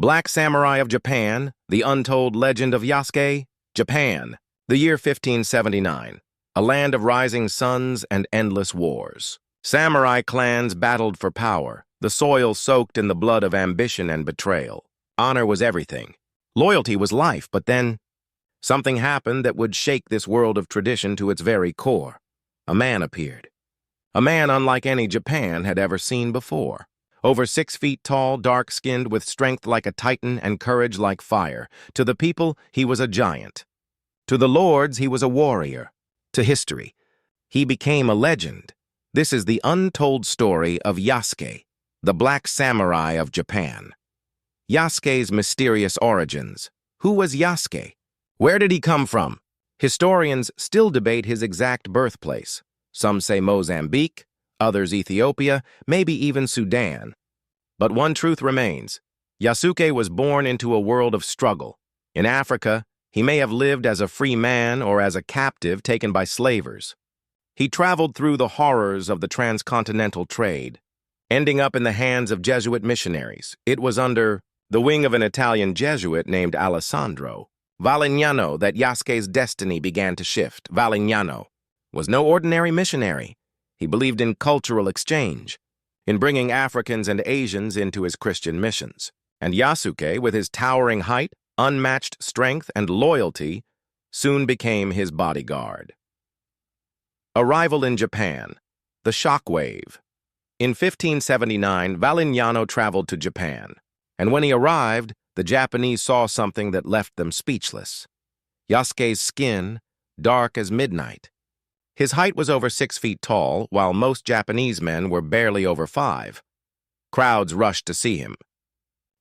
Black Samurai of Japan, The Untold Legend of Yasuke, Japan, the year 1579, a land of rising suns and endless wars. Samurai clans battled for power, the soil soaked in the blood of ambition and betrayal. Honor was everything. Loyalty was life, but then something happened that would shake this world of tradition to its very core. A man appeared. A man unlike any Japan had ever seen before. Over 6 feet tall, dark-skinned, with strength like a titan and courage like fire. To the people, he was a giant. To the lords, he was a warrior. To history, he became a legend. This is the untold story of Yasuke, the Black Samurai of Japan. Yasuke's mysterious origins. Who was Yasuke? Where did he come from? Historians still debate his exact birthplace. Some say Mozambique, others Ethiopia, maybe even Sudan. But one truth remains. Yasuke was born into a world of struggle. In Africa, he may have lived as a free man or as a captive taken by slavers. He traveled through the horrors of the transcontinental trade, ending up in the hands of Jesuit missionaries. It was under the wing of an Italian Jesuit named Alessandro Valignano that Yasuke's destiny began to shift. Valignano was no ordinary missionary. He believed in cultural exchange, in bringing Africans and Asians into his Christian missions. And Yasuke, with his towering height, unmatched strength, and loyalty, soon became his bodyguard. Arrival in Japan. The shockwave. In 1579, Valignano traveled to Japan, and when he arrived, the Japanese saw something that left them speechless. Yasuke's skin, dark as midnight. His height was over 6 feet tall, while most Japanese men were barely over 5. Crowds rushed to see him.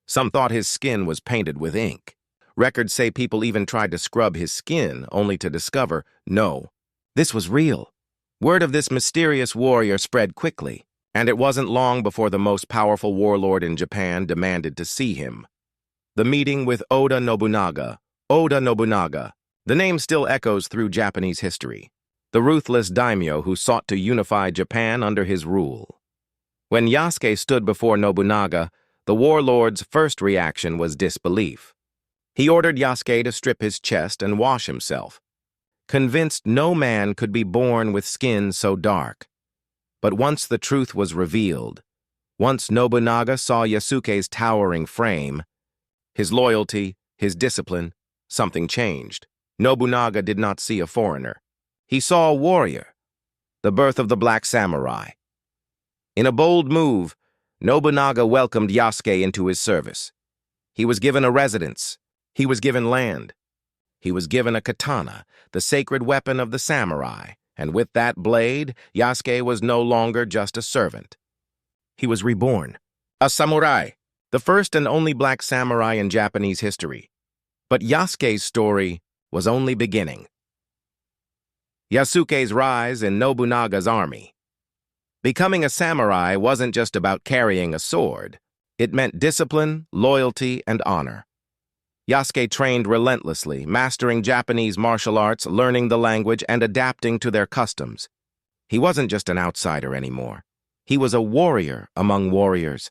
Some thought his skin was painted with ink. Records say people even tried to scrub his skin, only to discover, no, this was real. Word of this mysterious warrior spread quickly, and it wasn't long before the most powerful warlord in Japan demanded to see him. The meeting with Oda Nobunaga. Oda Nobunaga. The name still echoes through Japanese history. The ruthless daimyo who sought to unify Japan under his rule. When Yasuke stood before Nobunaga, the warlord's first reaction was disbelief. He ordered Yasuke to strip his chest and wash himself, convinced no man could be born with skin so dark. But once the truth was revealed, once Nobunaga saw Yasuke's towering frame, his loyalty, his discipline, something changed. Nobunaga did not see a foreigner. He saw a warrior, the birth of the Black Samurai. In a bold move, Nobunaga welcomed Yasuke into his service. He was given a residence. He was given land. He was given a katana, the sacred weapon of the samurai, and with that blade, Yasuke was no longer just a servant. He was reborn, a samurai, the first and only Black Samurai in Japanese history. But Yasuke's story was only beginning. Yasuke's rise in Nobunaga's army. Becoming a samurai wasn't just about carrying a sword. It meant discipline, loyalty, and honor. Yasuke trained relentlessly, mastering Japanese martial arts, learning the language, and adapting to their customs. He wasn't just an outsider anymore. He was a warrior among warriors.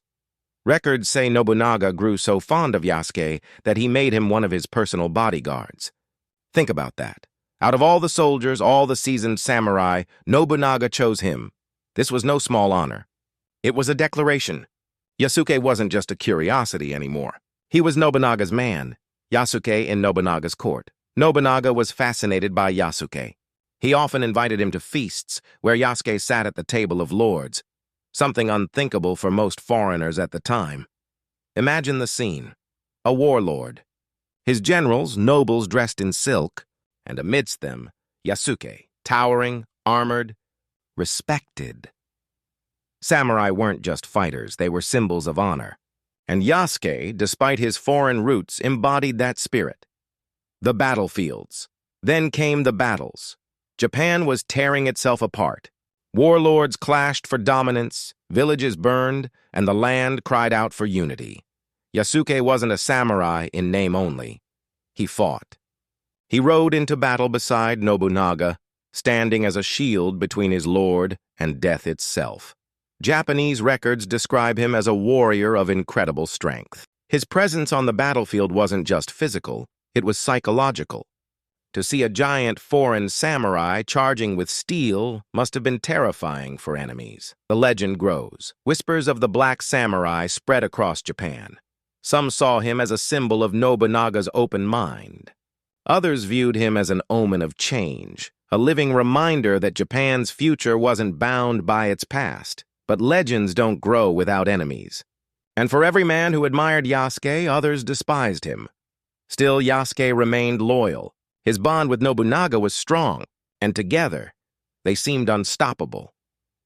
Records say Nobunaga grew so fond of Yasuke that he made him one of his personal bodyguards. Think about that. Out of all the soldiers, all the seasoned samurai, Nobunaga chose him. This was no small honor. It was a declaration. Yasuke wasn't just a curiosity anymore. He was Nobunaga's man, Yasuke in Nobunaga's court. Nobunaga was fascinated by Yasuke. He often invited him to feasts where Yasuke sat at the table of lords, something unthinkable for most foreigners at the time. Imagine the scene. A warlord. His generals, nobles dressed in silk, and amidst them, Yasuke, towering, armored, respected. Samurai weren't just fighters, they were symbols of honor. And Yasuke, despite his foreign roots, embodied that spirit. The battlefields. Then came the battles. Japan was tearing itself apart. Warlords clashed for dominance, villages burned, and the land cried out for unity. Yasuke wasn't a samurai in name only. He fought. He rode into battle beside Nobunaga, standing as a shield between his lord and death itself. Japanese records describe him as a warrior of incredible strength. His presence on the battlefield wasn't just physical, it was psychological. To see a giant foreign samurai charging with steel must have been terrifying for enemies. The legend grows. Whispers of the black samurai spread across Japan. Some saw him as a symbol of Nobunaga's open mind. Others viewed him as an omen of change, a living reminder that Japan's future wasn't bound by its past. But legends don't grow without enemies. And for every man who admired Yasuke, others despised him. Still, Yasuke remained loyal. His bond with Nobunaga was strong, and together, they seemed unstoppable.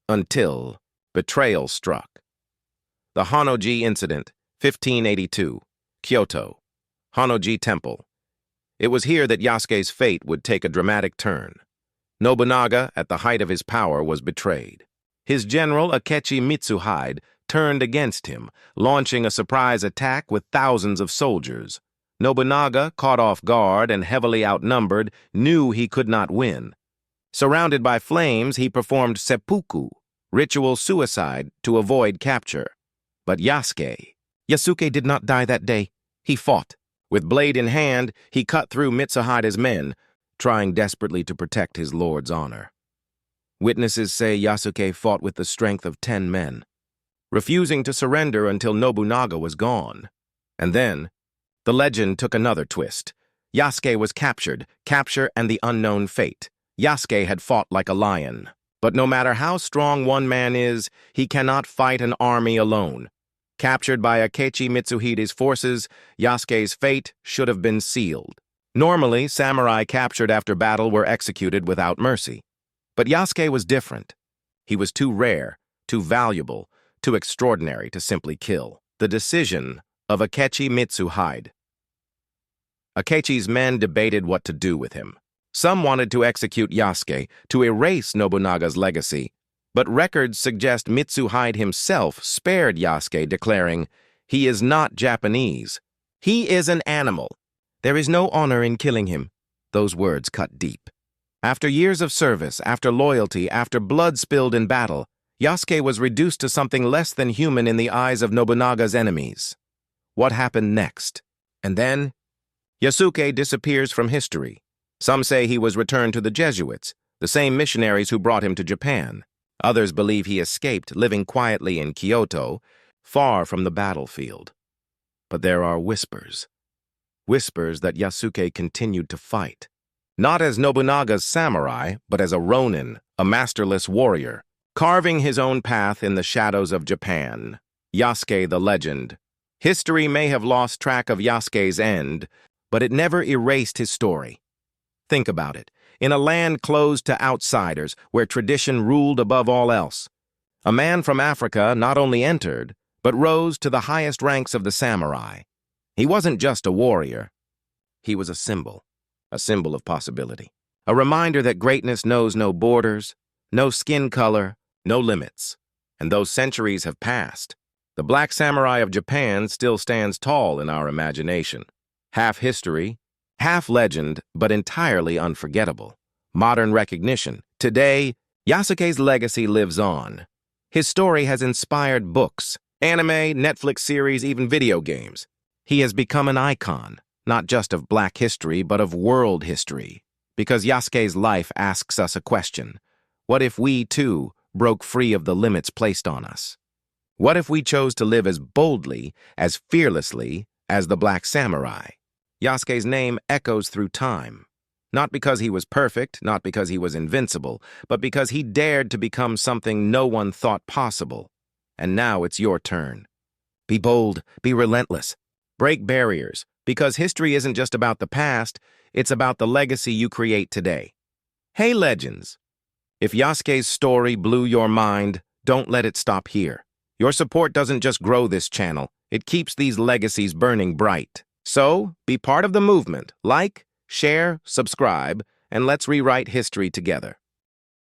Until betrayal struck. The Honnoji Incident, 1582, Kyoto. Honnoji Temple. It was here that Yasuke's fate would take a dramatic turn. Nobunaga, at the height of his power, was betrayed. His general, Akechi Mitsuhide, turned against him, launching a surprise attack with thousands of soldiers. Nobunaga, caught off guard and heavily outnumbered, knew he could not win. Surrounded by flames, he performed seppuku, ritual suicide, to avoid capture. But Yasuke did not die that day. He fought. With blade in hand, he cut through Mitsuhide's men, trying desperately to protect his lord's honor. Witnesses say Yasuke fought with the strength of 10 men, refusing to surrender until Nobunaga was gone. And then, the legend took another twist. Yasuke was captured, capture and the unknown fate. Yasuke had fought like a lion. But no matter how strong one man is, he cannot fight an army alone. Captured by Akechi Mitsuhide's forces, Yasuke's fate should have been sealed. Normally, samurai captured after battle were executed without mercy. But Yasuke was different. He was too rare, too valuable, too extraordinary to simply kill. The decision of Akechi Mitsuhide. Akechi's men debated what to do with him. Some wanted to execute Yasuke, to erase Nobunaga's legacy, but records suggest Mitsuhide himself spared Yasuke, declaring, "He is not Japanese. He is an animal. There is no honor in killing him." Those words cut deep. After years of service, after loyalty, after blood spilled in battle, Yasuke was reduced to something less than human in the eyes of Nobunaga's enemies. What happened next? And then, Yasuke disappears from history. Some say he was returned to the Jesuits, the same missionaries who brought him to Japan. Others believe he escaped, living quietly in Kyoto, far from the battlefield. But there are whispers. Whispers that Yasuke continued to fight. Not as Nobunaga's samurai, but as a ronin, a masterless warrior, carving his own path in the shadows of Japan. Yasuke the legend. History may have lost track of Yasuke's end, but it never erased his story. Think about it. In a land closed to outsiders, where tradition ruled above all else, a man from Africa not only entered, but rose to the highest ranks of the samurai. He wasn't just a warrior. He was a symbol of possibility. A reminder that greatness knows no borders, no skin color, no limits. And those centuries have passed. The Black Samurai of Japan still stands tall in our imagination. Half history, half legend, but entirely unforgettable. Modern recognition. Today, Yasuke's legacy lives on. His story has inspired books, anime, Netflix series, even video games. He has become an icon, not just of Black history, but of world history. Because Yasuke's life asks us a question. What if we, too, broke free of the limits placed on us? What if we chose to live as boldly, as fearlessly, as the Black Samurai? Yasuke's name echoes through time. Not because he was perfect, not because he was invincible, but because he dared to become something no one thought possible. And now it's your turn. Be bold, be relentless, break barriers, because history isn't just about the past, it's about the legacy you create today. Hey, legends! If Yasuke's story blew your mind, don't let it stop here. Your support doesn't just grow this channel, it keeps these legacies burning bright. So, be part of the movement. Like, share, subscribe, and let's rewrite history together.